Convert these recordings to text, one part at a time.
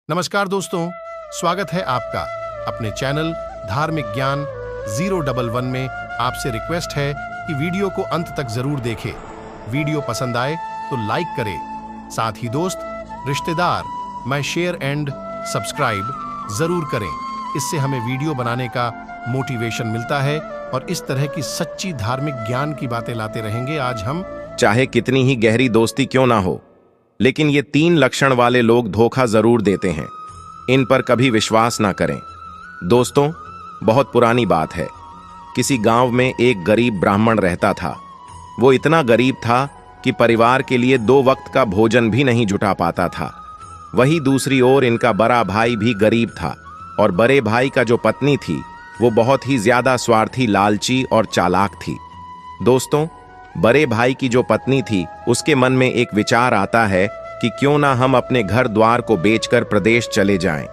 नमस्कार दोस्तों, स्वागत है आपका अपने चैनल धार्मिक ज्ञान 011 में। आपसे रिक्वेस्ट है कि वीडियो को अंत तक जरूर देखें। वीडियो पसंद आए तो लाइक करें, साथ ही दोस्त, रिश्तेदार में शेयर एंड सब्सक्राइब जरूर करें। इससे हमें वीडियो बनाने का मोटिवेशन मिलता है और इस तरह की सच्ची धार्मिक ज्ञान की बातें लाते रहेंगे। आज हम चाहे कितनी ही गहरी दोस्ती क्यों ना हो, लेकिन ये 3 लक्षण वाले लोग धोखा जरूर देते हैं। इन पर कभी विश्वास ना करें। दोस्तों, बहुत पुरानी बात है। किसी गांव में एक गरीब ब्राह्मण रहता था। वो इतना गरीब था कि परिवार के लिए 2 वक्त का भोजन भी नहीं जुटा पाता था। वहीं दूसरी ओर इनका बड़ा भाई भी गरीब था और बड़े भाई का जो पत्नी थी वो बहुत ही ज्यादा स्वार्थी, लालची और चालाक थी। दोस्तों, बड़े भाई की जो पत्नी थी उसके मन में एक विचार आता है कि क्यों ना हम अपने घर द्वार को बेचकर प्रदेश चले जाएं।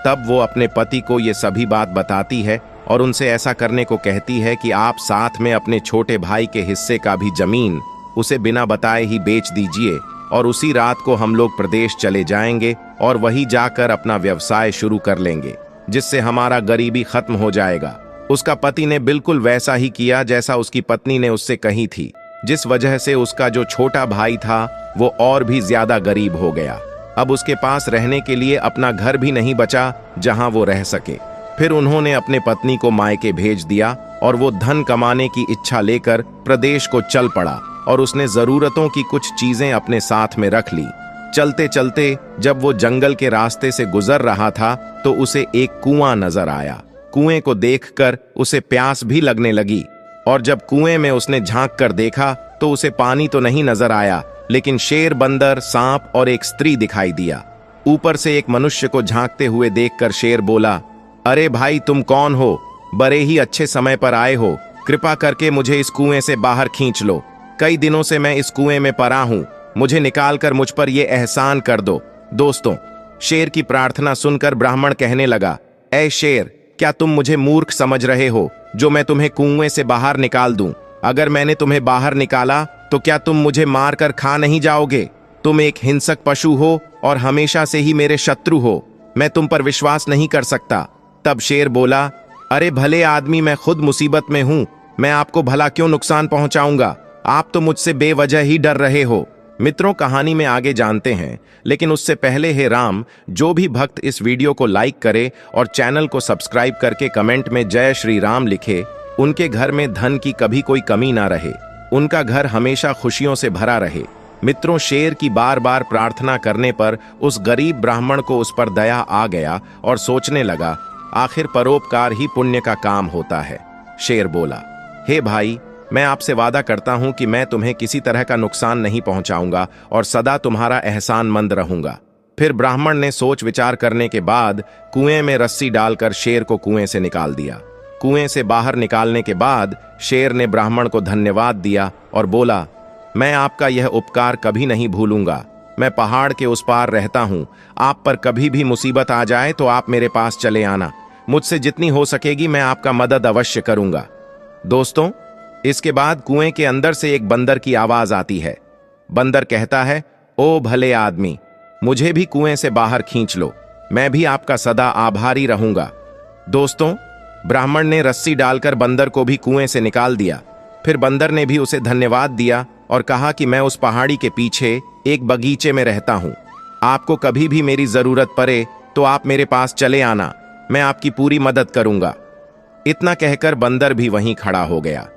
तब वो अपने पति को ये सभी बात बताती है और उनसे ऐसा करने को कहती है कि आप साथ में अपने छोटे भाई के हिस्से का भी जमीन उसे बिना बताए ही बेच दीजिए और उसी रात को हम लोग प्रदेश चले जाएंगे और वहीं जाकर अपना व्यवसाय शुरू कर लेंगे, जिससे हमारा गरीबी खत्म हो जाएगा। उसका पति ने बिल्कुल वैसा ही किया जैसा उसकी पत्नी ने उससे कही थी, जिस वजह से उसका जो छोटा भाई था वो और भी ज्यादा गरीब हो गया। अब उसके पास रहने के लिए अपना घर भी नहीं बचा जहां वो रह सके। फिर उन्होंने अपने पत्नी को मायके भेज दिया और वो धन कमाने की इच्छा लेकर प्रदेश को चल पड़ा और उसने जरूरतों की कुछ चीजें अपने साथ में रख ली। चलते चलते जब वो जंगल के रास्ते से गुजर रहा था तो उसे एक कुआं नजर आया। कुएं को देखकर उसे प्यास भी लगने लगी और जब कुएं में उसने झांक कर देखा तो उसे पानी तो नहीं नजर आया, लेकिन शेर, बंदर, सांप और एक स्त्री दिखाई दिया। ऊपर से एक मनुष्य को झांकते हुए देखकर शेर बोला, अरे भाई, तुम कौन हो? बड़े ही अच्छे समय पर आए हो। कृपा करके मुझे इस कुएं से बाहर खींच लो। कई दिनों से मैं इस कुएं में पड़ा हूं। मुझे निकालकर मुझ पर यह एहसान कर दो। दोस्तों, शेर की प्रार्थना सुनकर ब्राह्मण कहने लगा, ऐ शेर, क्या तुम मुझे मूर्ख समझ रहे हो जो मैं तुम्हें कुएं से बाहर निकाल दूं? अगर मैंने तुम्हें बाहर निकाला तो क्या तुम मुझे मारकर खा नहीं जाओगे? तुम एक हिंसक पशु हो और हमेशा से ही मेरे शत्रु हो। मैं तुम पर विश्वास नहीं कर सकता। तब शेर बोला, अरे भले आदमी, मैं खुद मुसीबत में हूं। मैं आपको भला क्यों नुकसान पहुंचाऊंगा? आप तो मुझसे बेवजह ही डर रहे हो। मित्रों, कहानी में आगे जानते हैं, लेकिन उससे पहले हे राम, जो भी भक्त इस वीडियो को लाइक करे और चैनल को सब्सक्राइब करके कमेंट में जय श्री राम लिखे, उनके घर में धन की कभी कोई कमी ना रहे, उनका घर हमेशा खुशियों से भरा रहे। मित्रों, शेर की बार बार प्रार्थना करने पर उस गरीब ब्राह्मण को उस पर दया आ गया और सोचने लगा, आखिर परोपकार ही पुण्य का काम होता है। शेर बोला, हे भाई, मैं आपसे वादा करता हूं कि मैं तुम्हें किसी तरह का नुकसान नहीं पहुंचाऊंगा और सदा तुम्हारा एहसानमंद रहूंगा। फिर ब्राह्मण ने सोच विचार करने के बाद कुएं में रस्सी डालकर शेर को कुएं से निकाल दिया। कुएं से बाहर निकालने के बाद शेर ने ब्राह्मण को धन्यवाद दिया और बोला, मैं आपका यह उपकार कभी नहीं भूलूंगा। मैं पहाड़ के उस पार रहता हूं। आप पर कभी भी मुसीबत आ जाए तो आप मेरे पास चले आना। मुझसे जितनी हो सकेगी मैं आपका मदद अवश्य करूंगा। दोस्तों, इसके बाद कुएं के अंदर से एक बंदर की आवाज आती है। बंदर कहता है, ओ भले आदमी, मुझे भी कुएं से बाहर खींच लो। मैं भी आपका सदा आभारी रहूंगा। दोस्तों, ब्राह्मण ने रस्सी डालकर बंदर को भी कुएं से निकाल दिया। फिर बंदर ने भी उसे धन्यवाद दिया और कहा कि मैं उस पहाड़ी के पीछे एक बगीचे में रहता हूं। आपको कभी भी मेरी जरूरत पड़े तो आप मेरे पास चले आना। मैं आपकी पूरी मदद करूंगा। इतना कहकर बंदर भी वहीं खड़ा हो गया।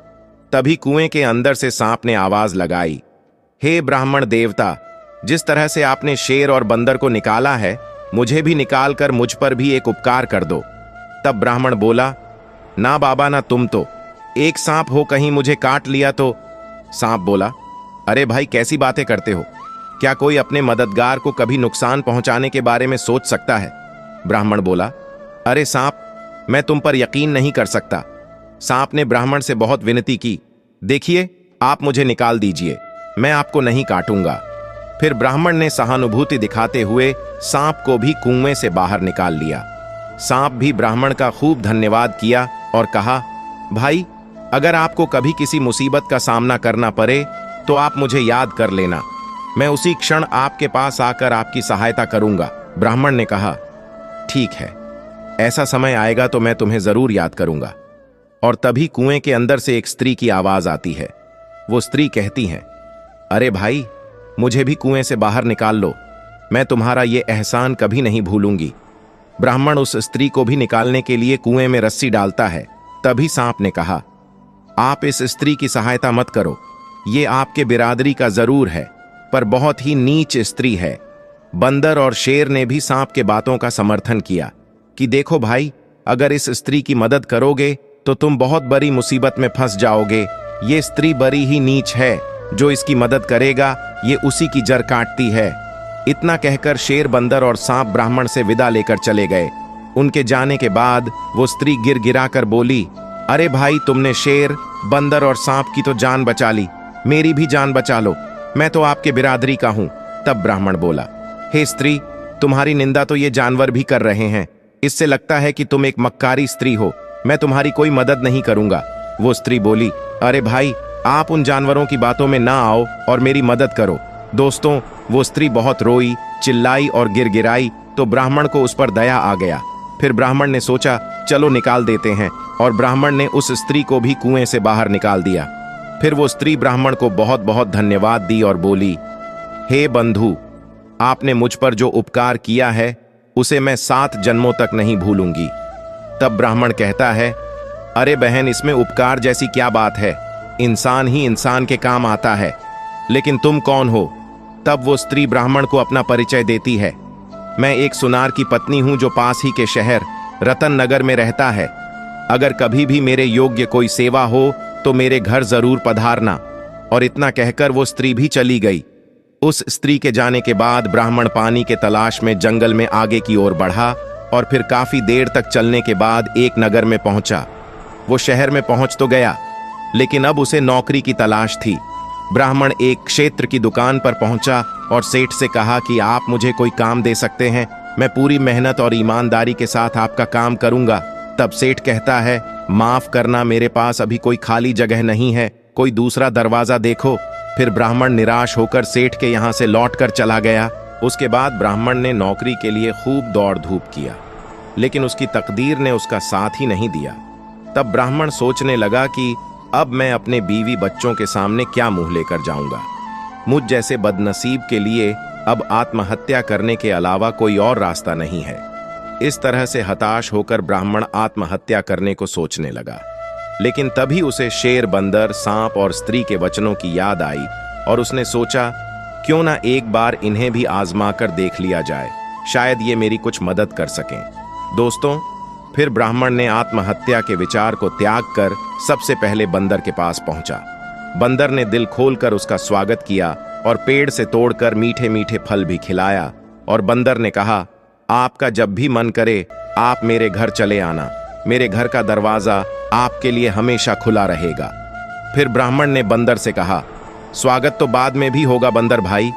तभी कुएं के अंदर से सांप ने आवाज लगाई, हे ब्राह्मण देवता, जिस तरह से आपने शेर और बंदर को निकाला है, मुझे भी निकालकर मुझ पर भी एक उपकार कर दो। तब ब्राह्मण बोला, ना बाबा, ना तुम तो एक सांप हो, कहीं मुझे काट लिया तो? सांप बोला, अरे भाई, कैसी बातें करते हो? क्या कोई अपने मददगार को कभी नुकसान पहुंचाने के बारे में सोच सकता है? ब्राह्मण बोला, अरे सांप, मैं तुम पर यकीन नहीं कर सकता। सांप ने ब्राह्मण से बहुत विनती की, देखिए, आप मुझे निकाल दीजिए, मैं आपको नहीं काटूंगा। फिर ब्राह्मण ने सहानुभूति दिखाते हुए सांप को भी कुएं से बाहर निकाल लिया। सांप भी ब्राह्मण का खूब धन्यवाद किया और कहा, भाई, अगर आपको कभी किसी मुसीबत का सामना करना पड़े तो आप मुझे याद कर लेना। मैं उसी क्षण आपके पास आकर आपकी सहायता करूंगा। ब्राह्मण ने कहा, ठीक है, ऐसा समय आएगा तो मैं तुम्हें जरूर याद करूंगा। और तभी कुएं के अंदर से एक स्त्री की आवाज आती है। वो स्त्री कहती है, अरे भाई, मुझे भी कुएं से बाहर निकाल लो, मैं तुम्हारा ये एहसान कभी नहीं भूलूंगी। ब्राह्मण उस स्त्री को भी निकालने के लिए कुएं में रस्सी डालता है। तभी सांप ने कहा, आप इस स्त्री की सहायता मत करो, ये आपके बिरादरी का जरूर है, पर बहुत ही नीच स्त्री है। बंदर और शेर ने भी सांप के बातों का समर्थन किया कि देखो भाई, अगर इस स्त्री की मदद करोगे तो तुम बहुत बड़ी मुसीबत में फंस जाओगे। ये स्त्री बड़ी ही नीच है, जो इसकी मदद करेगा ये उसी की जड़ काटती है। इतना कहकर शेर, बंदर और सांप ब्राह्मण से विदा लेकर चले गए। उनके जाने के बाद वो स्त्री गिर गिरा कर बोली, अरे भाई, तुमने शेर, बंदर और सांप की तो जान बचा ली, मेरी भी जान बचा लो, मैं तो आपके बिरादरी का हूं। तब ब्राह्मण बोला, हे स्त्री, तुम्हारी निंदा तो ये जानवर भी कर रहे हैं, इससे लगता है कि तुम एक मक्कारी स्त्री हो, मैं तुम्हारी कोई मदद नहीं करूंगा। वो स्त्री बोली, अरे भाई, आप उन जानवरों की बातों में ना आओ और मेरी मदद करो। दोस्तों, वो स्त्री बहुत रोई, चिल्लाई और गिड़गिड़ाई तो ब्राह्मण को उस पर दया आ गया। फिर ब्राह्मण ने सोचा, चलो निकाल देते हैं, और ब्राह्मण ने उस स्त्री को भी कुएं से बाहर निकाल दिया। फिर वो स्त्री ब्राह्मण को बहुत बहुत धन्यवाद दी और बोली, हे बंधु, आपने मुझ पर जो उपकार किया है उसे मैं 7 जन्मों तक नहीं भूलूंगी। तब ब्राह्मण कहता है, अरे बहन, इसमें उपकार जैसी क्या बात है, इंसान ही इंसान के काम आता है, लेकिन तुम कौन हो? तब वो स्त्री ब्राह्मण को अपना परिचय देती है, मैं एक सुनार की पत्नी हूं जो पास ही के शहर रतन नगर में रहता है। अगर कभी भी मेरे योग्य कोई सेवा हो तो मेरे घर जरूर पधारना। और इतना कहकर वो स्त्री भी चली गई। उस स्त्री के जाने के बाद ब्राह्मण पानी के तलाश में जंगल में आगे की ओर बढ़ा और फिर काफी देर तक चलने के बाद एक नगर में पहुंचा। वो शहर में पहुंच तो गया, लेकिन अब उसे नौकरी की तलाश थी। ब्राह्मण एक क्षेत्र की दुकान पर पहुंचा और सेठ से कहा कि आप मुझे कोई काम दे सकते हैं, मैं पूरी मेहनत और ईमानदारी के साथ आपका काम करूंगा। तब सेठ कहता है, माफ करना, मेरे पास अभी कोई खाली जगह नहीं है, कोई दूसरा दरवाजा देखो। फिर ब्राह्मण निराश होकर सेठ के यहां से लौटकर चला गया। उसके बाद ब्राह्मण ने नौकरी के लिए खूब दौड़ धूप किया, लेकिन उसकी तकदीर ने उसका साथ ही नहीं दिया। तब ब्राह्मण सोचने लगा कि अब मैं अपने बीवी बच्चों के सामने क्या मुंह लेकर जाऊंगा। मुझ जैसे बदनसीब के लिए अब आत्महत्या करने के अलावा कोई और रास्ता नहीं है। इस तरह से हताश होकर ब्राह्मण आत्महत्या करने को सोचने लगा। लेकिन तभी उसे शेर, बंदर, सांप और स्त्री के वचनों की याद आई और उसने सोचा, क्यों ना एक बार इन्हें भी आजमा कर देख लिया जाए, शायद ये मेरी कुछ मदद कर सकें। दोस्तों, फिर ब्राह्मण ने आत्महत्या के विचार को त्याग कर सबसे पहले बंदर के पास पहुंचा। बंदर ने दिल खोलकर उसका स्वागत किया और पेड़ से तोड़कर मीठे मीठे फल भी खिलाया। और बंदर ने कहा, आपका जब भी मन करे आप मेरे घर चले आना, मेरे घर का दरवाजा आपके लिए हमेशा खुला रहेगा। फिर ब्राह्मण ने बंदर से कहा, स्वागत तो बाद में भी होगा बंदर भाई,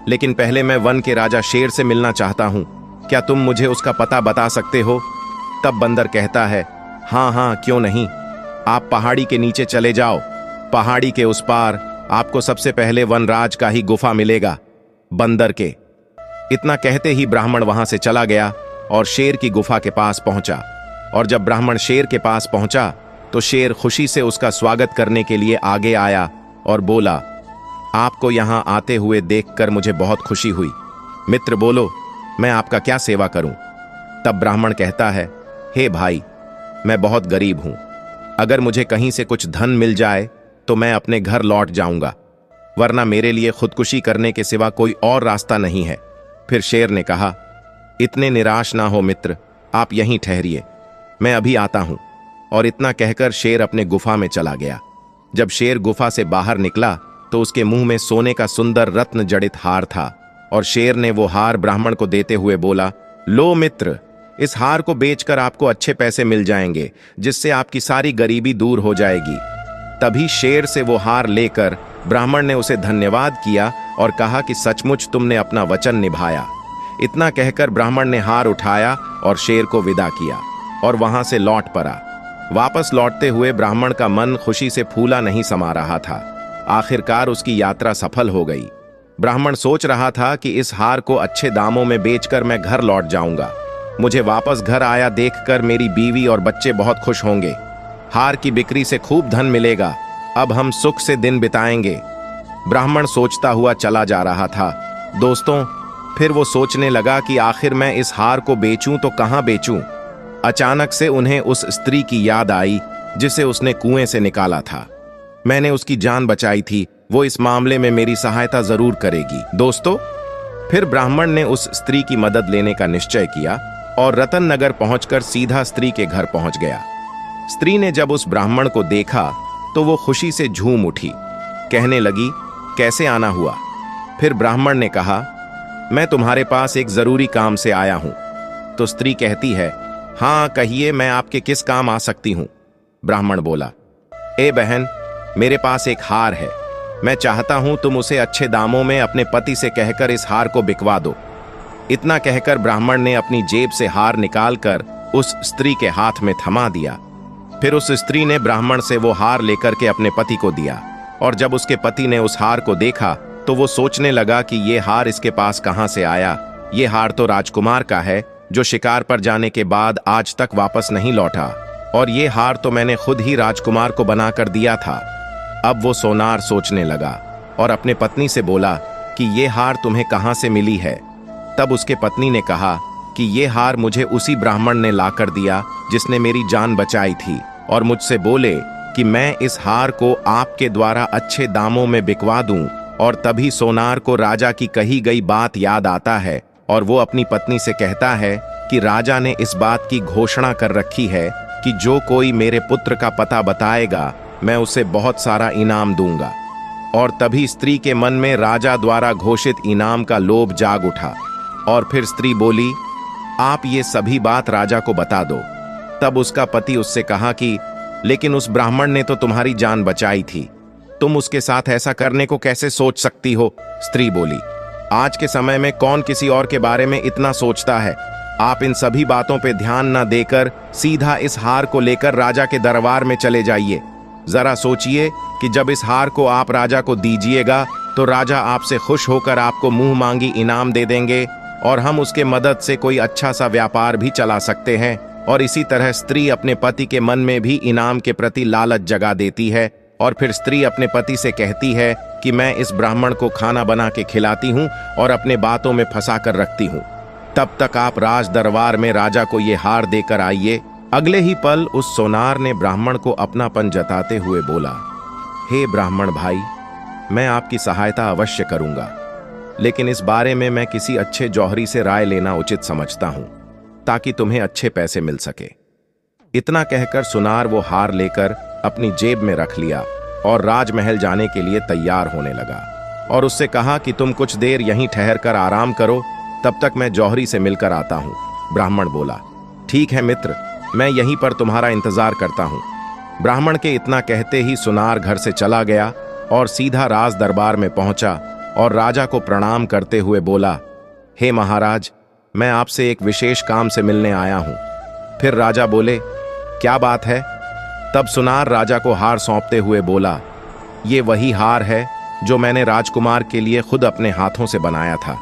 लेकिन पहले मैं वन के राजा शेर से मिलना चाहता हूं, क्या तुम मुझे उसका पता बता सकते हो? तब बंदर कहता है, हाँ हाँ, क्यों नहीं, आप पहाड़ी के नीचे चले जाओ, पहाड़ी के उस पार आपको सबसे पहले वनराज का ही गुफा मिलेगा, बंदर के। इतना कहते ही ब्राह्मण वहां से चला गया और शेर की गुफा के पास पहुंचा। और जब ब्राह्मण शेर के पास पहुंचा तो शेर खुशी से उसका स्वागत करने के लिए आगे आया और बोला, आपको यहां आते हुए देखकर मुझे बहुत खुशी हुई। मित्र, बोलो, मैं आपका क्या सेवा करूं? तब ब्राह्मण कहता है, हे भाई, मैं बहुत गरीब हूं, अगर मुझे कहीं से कुछ धन मिल जाए तो मैं अपने घर लौट जाऊंगा, वरना मेरे लिए खुदकुशी करने के सिवा कोई और रास्ता नहीं है। फिर शेर ने कहा, इतने निराश ना हो मित्र, आप यहीं ठहरिए, मैं अभी आता हूं। और इतना कहकर शेर अपने गुफा में चला गया। जब शेर गुफा से बाहर निकला तो उसके मुंह में सोने का सुंदर रत्न जड़ित हार था और शेर ने वो हार ब्राह्मण को देते हुए बोला, लो मित्र, इस हार को बेचकर आपको अच्छे पैसे मिल जाएंगे, जिससे आपकी सारी गरीबी दूर हो जाएगी। तभी शेर से वो हार लेकर ब्राह्मण ने उसे धन्यवाद किया और कहा कि सचमुच तुमने अपना वचन निभाया। इतना कहकर ब्राह्मण ने हार उठाया और शेर को विदा किया और वहां से लौट पड़ा। वापस लौटते हुए ब्राह्मण का मन खुशी से फूला नहीं समा रहा था। आखिरकार उसकी यात्रा सफल हो गई। ब्राह्मण सोच रहा था कि इस हार को अच्छे दामों में बेचकर मैं घर लौट जाऊंगा। मुझे वापस घर आया देखकर मेरी बीवी और बच्चे बहुत खुश होंगे। हार की बिक्री से खूब धन मिलेगा। अब हम सुख से दिन बिताएंगे। ब्राह्मण सोचता हुआ चला जा रहा था। दोस्तों, फिर वो सोचने लगा कि आखिर मैं इस हार को बेचूं तो कहां बेचूं। अचानक से उन्हें उस स्त्री की याद आई जिसे उसने कुएं से निकाला था। मैंने उसकी जान बचाई थी, वो इस मामले में मेरी सहायता जरूर करेगी। दोस्तों, फिर ब्राह्मण ने उस स्त्री की मदद लेने का निश्चय किया और रतन नगर पहुंचकर सीधा स्त्री के घर पहुंच गया। स्त्री ने जब उस ब्राह्मण को देखा तो वो खुशी से झूम उठी, कहने लगी, कैसे आना हुआ? फिर ब्राह्मण ने कहा, मैं तुम्हारे पास एक जरूरी काम से आया हूं। तो स्त्री कहती है, हाँ कहिए, मैं आपके किस काम आ सकती हूं? ब्राह्मण बोला, ए बहन, मेरे पास एक हार है। मैं चाहता हूं तुम उसे अच्छे दामों में अपने पति से कहकर इस हार को बिकवा दो। इतना कहकर ब्राह्मण ने अपनी जेब से हार निकालकर उस स्त्री के हाथ में थमा दिया। फिर उस स्त्री ने ब्राह्मण से वो हार लेकर के अपने पति को दिया और जब उसके पति ने उस हार को देखा तो वो सोचने लगा कि ये हार इसके पास कहां से आया। ये हार तो राजकुमार का है जो शिकार पर जाने के बाद आज तक वापस नहीं लौटा, और ये हार तो मैंने खुद ही राजकुमार को बनाकर दिया था। अब वो सोनार सोचने लगा और अपने पत्नी से बोला कि ये हार तुम्हें कहां से मिली है। तब उसके पत्नी ने कहा कि ये हार मुझे उसी ब्राह्मण ने लाकर दिया जिसने मेरी जान बचाई थी, और मुझसे बोले कि मैं इस हार को आपके द्वारा अच्छे दामों में बिकवा दूं। और तभी सोनार को राजा की कही गई बात याद आता है और वो अपनी पत्नी से कहता है कि राजा ने इस बात की घोषणा कर रखी है कि जो कोई मेरे पुत्र का पता बताएगा मैं उसे बहुत सारा इनाम दूंगा। और तभी स्त्री के मन में राजा द्वारा घोषित इनाम का लोभ जाग उठा और फिर स्त्री बोली, आप ये सभी बात राजा को बता दो। तब उसका पति उससे कहा कि लेकिन उस ब्राह्मण ने तो तुम्हारी जान बचाई थी, तुम उसके साथ ऐसा करने को कैसे सोच सकती हो? स्त्री बोली, आज के समय में कौन किसी और के बारे में इतना सोचता है। आप इन सभी बातों पे ध्यान न देकर सीधा इस हार को लेकर राजा के दरबार में चले जाइए। जरा सोचिए कि जब इस हार को आप राजा को दीजिएगा तो राजा आपसे खुश होकर आपको मुंह मांगी इनाम दे देंगे और हम उसके मदद से कोई अच्छा सा व्यापार भी चला सकते हैं। और इसी तरह स्त्री अपने पति के मन में भी इनाम के प्रति लालच जगा देती है और फिर स्त्री अपने पति से कहती है कि मैं इस ब्राह्मण को खाना बना के खिलाती हूँ और अपने बातों में फंसा कर रखती हूँ। तब तक आप राज दरबार में राजा को ये हार देकर आइए। अगले ही पल उस सोनार ने ब्राह्मण को अपनापन जताते हुए बोला, हे ब्राह्मण भाई, मैं आपकी सहायता अवश्य करूंगा, लेकिन इस बारे में मैं किसी अच्छे जौहरी से राय लेना उचित समझता हूं ताकि तुम्हें अच्छे पैसे मिल सके। इतना कहकर सुनार वो हार लेकर अपनी जेब में रख लिया और राजमहल जाने के लिए तैयार होने लगा और उससे कहा कि तुम कुछ देर यहीं ठहर कर आराम करो, तब तक मैं जौहरी से मिलकर आता हूं। ब्राह्मण बोला, ठीक है मित्र, मैं यहीं पर तुम्हारा इंतजार करता हूं। ब्राह्मण के इतना कहते ही सुनार घर से चला गया और सीधा राज दरबार में पहुंचा और राजा को प्रणाम करते हुए बोला, हे महाराज, मैं आपसे एक विशेष काम से मिलने आया हूं। फिर राजा बोले, क्या बात है? तब सुनार राजा को हार सौंपते हुए बोला, ये वही हार है जो मैंने राजकुमार के लिए खुद अपने हाथों से बनाया था।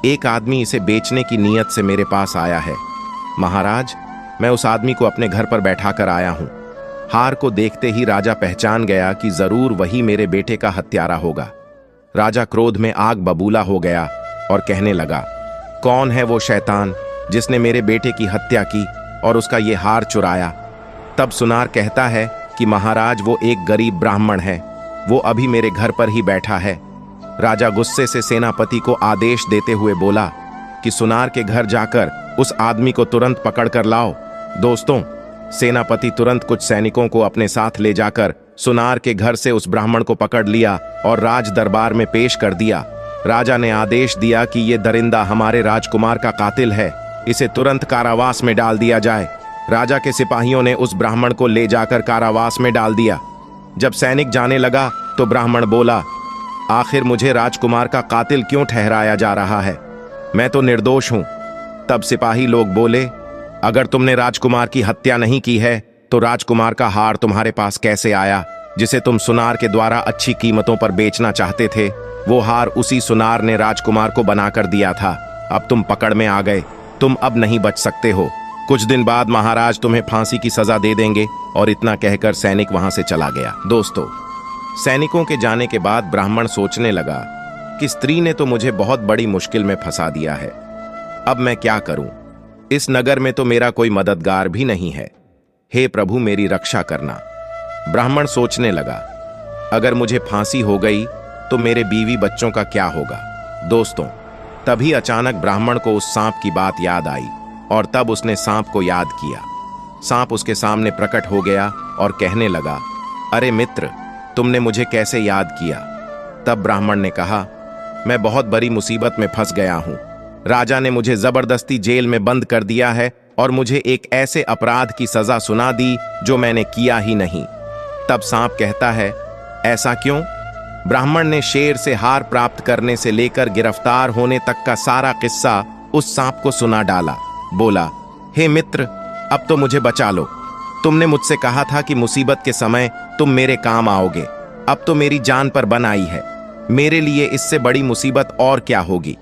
एक आदमी इसे बेचने की नीयत से मेरे पास आया है। महाराज, मैं उस आदमी को अपने घर पर बैठा कर आया हूं। हार को देखते ही राजा पहचान गया कि जरूर वही मेरे बेटे का हत्यारा होगा। राजा क्रोध में आग बबूला हो गया और कहने लगा, कौन है वो शैतान जिसने मेरे बेटे की हत्या की और उसका ये हार चुराया? तब सुनार कहता है कि महाराज, वो एक गरीब ब्राह्मण है, वो अभी मेरे घर पर ही बैठा है। राजा गुस्से से सेनापति को आदेश देते हुए बोला कि सुनार के घर जाकर उस आदमी को तुरंत पकड़ कर लाओ। दोस्तों, सेनापति तुरंत कुछ सैनिकों को अपने साथ ले जाकर सुनार के घर से उस ब्राह्मण को पकड़ लिया और राज दरबार में पेश कर दिया। राजा ने आदेश दिया कि ये दरिंदा हमारे राजकुमार का कातिल है, इसे तुरंत कारावास में डाल दिया जाए। राजा के सिपाहियों ने उस ब्राह्मण को ले जाकर कारावास में डाल दिया। जब सैनिक जाने लगा तो ब्राह्मण बोला, आखिर मुझे राजकुमार का कातिल क्यों ठहराया जा रहा है? मैं तो निर्दोष हूं। तब सिपाही लोग बोले, अगर तुमने राजकुमार की हत्या नहीं की है तो राजकुमार का हार तुम्हारे पास कैसे आया जिसे तुम सुनार के द्वारा अच्छी कीमतों पर बेचना चाहते थे, वो हार उसी सुनार ने राजकुमार को बनाकर दिया था। अब तुम पकड़ में आ गए, तुम अब नहीं बच सकते हो। कुछ दिन बाद महाराज तुम्हें फांसी की सजा दे देंगे। और इतना कहकर सैनिक वहां से चला गया। दोस्तों, सैनिकों के जाने के बाद ब्राह्मण सोचने लगा कि स्त्री ने तो मुझे बहुत बड़ी मुश्किल में फंसा दिया है। अब मैं क्या करूं? इस नगर में तो मेरा कोई मददगार भी नहीं है। हे प्रभु, मेरी रक्षा करना। ब्राह्मण सोचने लगा, अगर मुझे फांसी हो गई तो मेरे बीवी बच्चों का क्या होगा? दोस्तों, तभी अचानक ब्राह्मण को उस सांप की बात याद आई और तब उसने सांप को याद किया। सांप उसके सामने प्रकट हो गया और कहने लगा, अरे मित्र, तुमने मुझे कैसे याद किया? तब ब्राह्मण ने कहा, मैं बहुत बड़ी मुसीबत में फंस गया हूं। राजा ने मुझे जबरदस्ती जेल में बंद कर दिया है और मुझे एक ऐसे अपराध की सजा सुना दी जो मैंने किया ही नहीं। तब सांप कहता है, ऐसा क्यों? ब्राह्मण ने शेर से हार प्राप्त करने से लेकर गिरफ्तार होने तक का सारा किस्सा उस सांप को सुना डाला। बोला, हे मित्र, अब तो मुझे बचा लो। तुमने मुझसे कहा था कि मुसीबत के समय तुम मेरे काम आओगे। अब तो मेरी जान पर बन आई है। मेरे लिए इससे बड़ी मुसीबत और क्या होगी?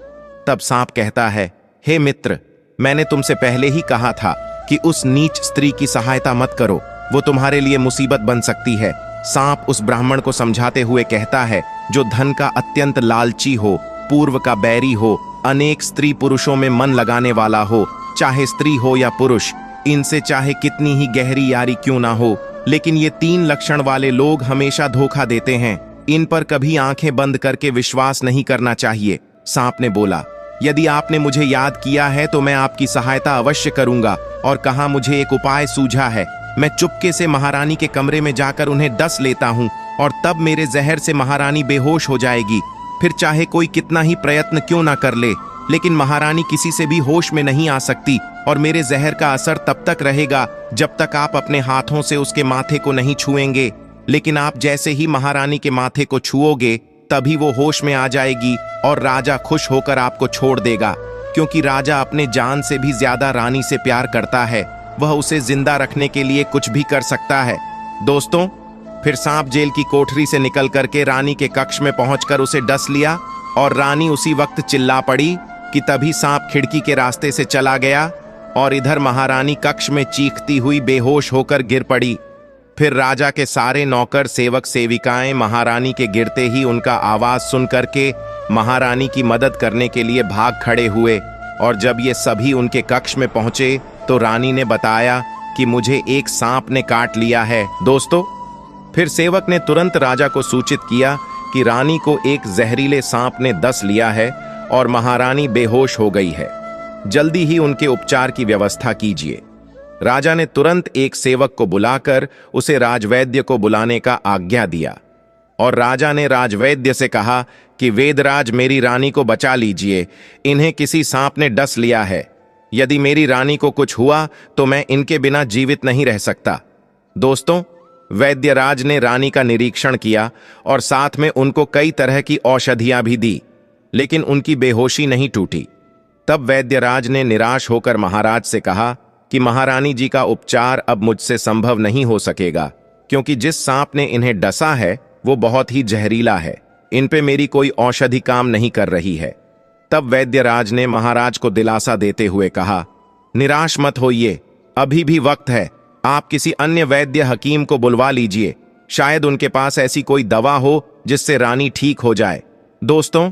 तब सांप कहता है, हे मित्र, मैंने तुमसे पहले ही कहा था कि उस नीच स्त्री की सहायता मत करो, वो तुम्हारे लिए मुसीबत बन सकती है। सांप उस ब्राह्मण को समझाते हुए कहता है, जो धन का अत्यंत लालची हो, पूर्व का बैरी हो, अनेक स्त्री पुरुषों में मन लगाने वाला हो, चाहे स्त्री हो या पुरुष, इनसे चाहे कितनी ही गहरी यारी क्यों ना हो, लेकिन ये 3 लक्षण वाले लोग हमेशा धोखा देते हैं। इन पर कभी आंखें बंद करके विश्वास नहीं करना चाहिए। सांप ने बोला, यदि आपने मुझे याद किया है तो मैं आपकी सहायता अवश्य करूंगा। और कहा, मुझे एक उपाय सूझा है। मैं चुपके से महारानी के कमरे में जाकर उन्हें डस लेता हूं और तब मेरे जहर से महारानी बेहोश हो जाएगी। फिर चाहे कोई कितना ही प्रयत्न क्यों ना कर ले, लेकिन महारानी किसी से भी होश में नहीं आ सकती और मेरे जहर का असर तब तक रहेगा जब तक आप अपने हाथों से उसके माथे को नहीं छुएंगे। लेकिन आप जैसे ही महारानी के माथे को छुओगे, तभी वो होश में आ जाएगी और राजा खुश होकर आपको छोड़ देगा, क्योंकि राजा अपने जान से भी ज्यादा रानी से प्यार करता है। वह उसे जिंदा रखने के लिए कुछ भी कर सकता है। दोस्तों, फिर सांप जेल की कोठरी से निकल करके रानी के कक्ष में पहुंचकर उसे डस लिया और रानी उसी वक्त चिल्ला पड़ी कि तभी सांप खिड़की के रास्ते से चला गया और इधर महारानी कक्ष में चीखती हुई बेहोश होकर गिर पड़ी। फिर राजा के सारे नौकर, सेवक, सेविकाएं महारानी के गिरते ही उनका आवाज सुन करके महारानी की मदद करने के लिए भाग खड़े हुए। और जब ये सभी उनके कक्ष में पहुंचे तो रानी ने बताया कि मुझे एक सांप ने काट लिया है। दोस्तों, फिर सेवक ने तुरंत राजा को सूचित किया कि रानी को एक जहरीले सांप ने डस लिया है और महारानी बेहोश हो गई है। जल्दी ही उनके उपचार की व्यवस्था कीजिए। राजा ने तुरंत एक सेवक को बुलाकर उसे राजवैद्य को बुलाने का आज्ञा दिया और राजा ने राजवैद्य से कहा कि वेदराज, मेरी रानी को बचा लीजिए। इन्हें किसी सांप ने डस लिया है। यदि मेरी रानी को कुछ हुआ तो मैं इनके बिना जीवित नहीं रह सकता। दोस्तों, वैद्यराज ने रानी का निरीक्षण किया और साथ में उनको कई तरह की औषधियां भी दी, लेकिन उनकी बेहोशी नहीं टूटी। तब वैद्यराज ने निराश होकर महाराज से कहा कि महारानी जी का उपचार अब मुझसे संभव नहीं हो सकेगा, क्योंकि जिस सांप ने इन्हें डसा है वो बहुत ही जहरीला है। इन पे मेरी कोई औषधि काम नहीं कर रही है। तब वैद्यराज ने महाराज को दिलासा देते हुए कहा, निराश मत होइए, अभी भी वक्त है। आप किसी अन्य वैद्य हकीम को बुलवा लीजिए, शायद उनके पास ऐसी कोई दवा हो जिससे रानी ठीक हो जाए। दोस्तों,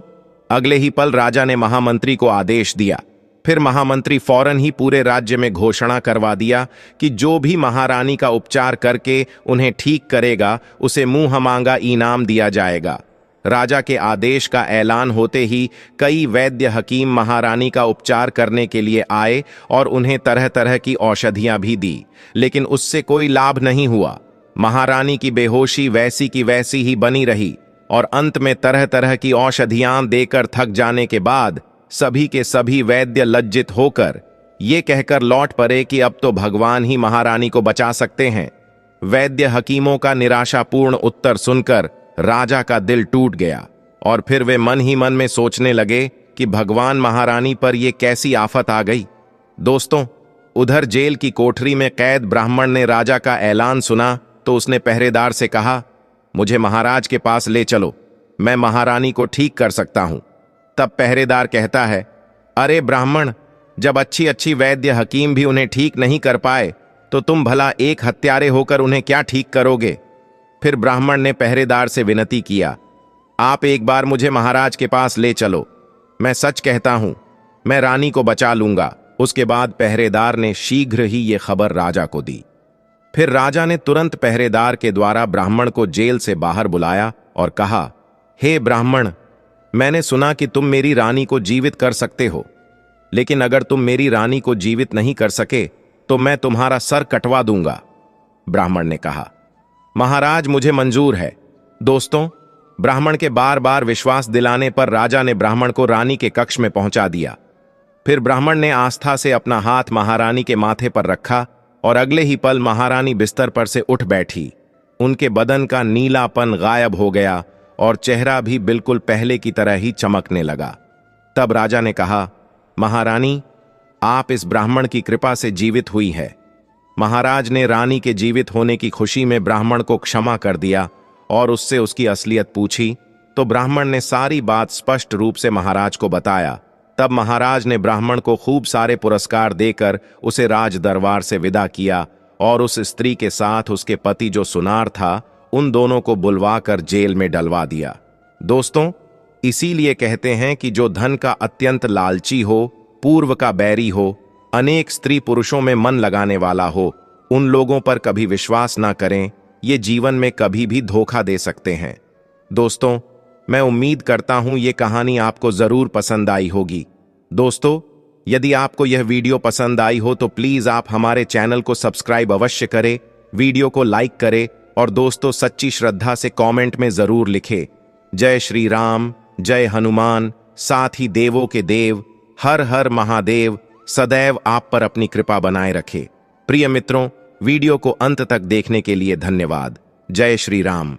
अगले ही पल राजा ने महामंत्री को आदेश दिया। फिर महामंत्री फौरन ही पूरे राज्य में घोषणा करवा दिया कि जो भी महारानी का उपचार करके उन्हें ठीक करेगा, उसे मुंह मांगा इनाम दिया जाएगा। राजा के आदेश का ऐलान होते ही कई वैद्य हकीम महारानी का उपचार करने के लिए आए और उन्हें तरह तरह की औषधियां भी दी, लेकिन उससे कोई लाभ नहीं हुआ। महारानी की बेहोशी वैसी की वैसी ही बनी रही और अंत में तरह तरह की औषधियां देकर थक जाने के बाद सभी के सभी वैद्य लज्जित होकर ये कहकर लौट पड़े कि अब तो भगवान ही महारानी को बचा सकते हैं। वैद्य हकीमों का निराशापूर्ण उत्तर सुनकर राजा का दिल टूट गया और फिर वे मन ही मन में सोचने लगे कि भगवान महारानी पर यह कैसी आफत आ गई। दोस्तों, उधर जेल की कोठरी में कैद ब्राह्मण ने राजा का ऐलान सुना तो उसने पहरेदार से कहा, मुझे महाराज के पास ले चलो, मैं महारानी को ठीक कर सकता हूं। तब पहरेदार कहता है, अरे ब्राह्मण, जब अच्छी अच्छी वैद्य हकीम भी उन्हें ठीक नहीं कर पाए तो तुम भला एक हत्यारे होकर उन्हें क्या ठीक करोगे। फिर ब्राह्मण ने पहरेदार से विनती किया, आप एक बार मुझे महाराज के पास ले चलो, मैं सच कहता हूं, मैं रानी को बचा लूंगा। उसके बाद पहरेदार ने शीघ्र ही यह खबर राजा को दी। फिर राजा ने तुरंत पहरेदार के द्वारा ब्राह्मण को जेल से बाहर बुलाया और कहा, हे ब्राह्मण, मैंने सुना कि तुम मेरी रानी को जीवित कर सकते हो, लेकिन अगर तुम मेरी रानी को जीवित नहीं कर सके तो मैं तुम्हारा सर कटवा दूंगा। ब्राह्मण ने कहा, महाराज मुझे मंजूर है। दोस्तों, ब्राह्मण के बार बार विश्वास दिलाने पर राजा ने ब्राह्मण को रानी के कक्ष में पहुंचा दिया। फिर ब्राह्मण ने आस्था से अपना हाथ महारानी के माथे पर रखा और अगले ही पल महारानी बिस्तर पर से उठ बैठी। उनके बदन का नीलापन गायब हो गया और चेहरा भी बिल्कुल पहले की तरह ही चमकने लगा। तब राजा ने कहा, महारानी, आप इस ब्राह्मण की कृपा से जीवित हुई है। महाराज ने रानी के जीवित होने की खुशी में ब्राह्मण को क्षमा कर दिया और उससे उसकी असलियत पूछी तो ब्राह्मण ने सारी बात स्पष्ट रूप से महाराज को बताया। तब महाराज ने ब्राह्मण को खूब सारे पुरस्कार देकर उसे राज दरबार से विदा किया और उस स्त्री के साथ उसके पति जो सुनार था, उन दोनों को बुलवाकर जेल में डलवा दिया। दोस्तों, इसीलिए कहते हैं कि जो धन का अत्यंत लालची हो, पूर्व का बैरी हो, अनेक स्त्री पुरुषों में मन लगाने वाला हो, उन लोगों पर कभी विश्वास ना करें, ये जीवन में कभी भी धोखा दे सकते हैं। दोस्तों, मैं उम्मीद करता हूं ये कहानी आपको जरूर पसंद आई होगी। दोस्तों, यदि आपको यह वीडियो पसंद आई हो तो प्लीज आप हमारे चैनल को सब्सक्राइब अवश्य करें, वीडियो को लाइक करें और दोस्तों सच्ची श्रद्धा से कमेंट में जरूर लिखें, जय श्री राम, जय हनुमान, साथ ही देवों के देव, हर हर महादेव सदैव आप पर अपनी कृपा बनाए रखे। प्रिय मित्रों, वीडियो को अंत तक देखने के लिए धन्यवाद। जय श्री राम।